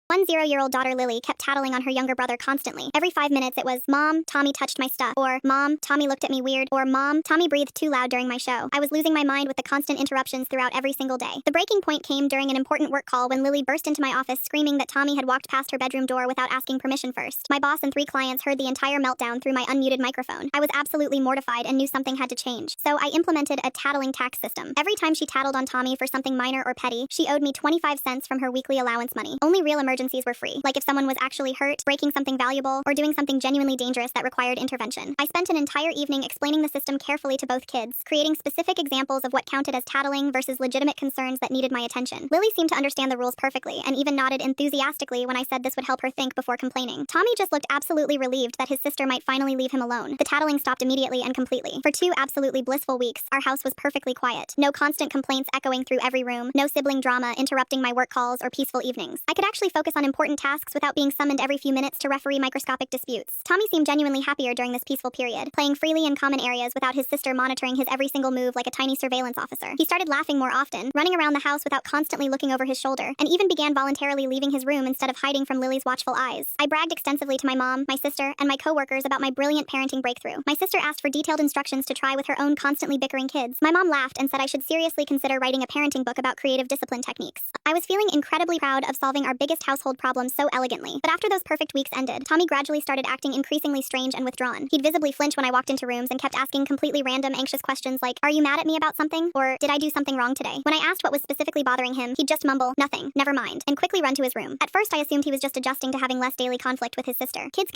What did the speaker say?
One 0-year-old daughter, Lily, kept tattling on her younger brother constantly. Every 5 minutes it was, "Mom, Tommy touched my stuff," or "Mom, Tommy looked at me weird," or "Mom, Tommy breathed too loud during my show." I was losing my mind with the constant interruptions throughout every single day. The breaking point came during an important work call when Lily burst into my office screaming that Tommy had walked past her bedroom door without asking permission first. My boss and 3 clients heard the entire meltdown through my unmuted microphone. I was absolutely mortified and knew something had to change. So I implemented a tattling tax system. Every time she tattled on Tommy for something minor or petty, she owed me 25 cents from her weekly allowance money. Only real emergencies were free, like if someone was actually hurt, breaking something valuable, or doing something genuinely dangerous that required intervention. I spent an entire evening explaining the system carefully to both kids, creating specific examples of what counted as tattling versus legitimate concerns that needed my attention. Lily seemed to understand the rules perfectly, and even nodded enthusiastically when I said this would help her think before complaining. Tommy just looked absolutely relieved that his sister might finally leave him alone. The tattling stopped immediately and completely. For 2 absolutely blissful weeks, our house was perfectly quiet. No constant complaints echoing through every room, no sibling drama interrupting my work calls or peaceful evenings. I could actually focus on important tasks without being summoned every few minutes to referee microscopic disputes. Tommy seemed genuinely happier during this peaceful period, playing freely in common areas without his sister monitoring his every single move like a tiny surveillance officer. He started laughing more often, running around the house without constantly looking over his shoulder, and even began voluntarily leaving his room instead of hiding from Lily's watchful eyes. I bragged extensively to my mom, my sister, and my coworkers about my brilliant parenting breakthrough. My sister asked for detailed instructions to try with her own constantly bickering kids. My mom laughed and said I should seriously consider writing a parenting book about creative discipline techniques. I was feeling incredibly proud of solving our biggest household problem so elegantly, but after those perfect weeks ended, Tommy gradually started acting increasingly strange and withdrawn. He'd visibly flinch when I walked into rooms and kept asking completely random, anxious questions like, "Are you mad at me about something?" or "Did I do something wrong today?" When I asked what was specifically bothering him, he'd just mumble, "Nothing, never mind," and quickly run to his room. At first I assumed he was just adjusting to having less daily conflict with his sister. Kids can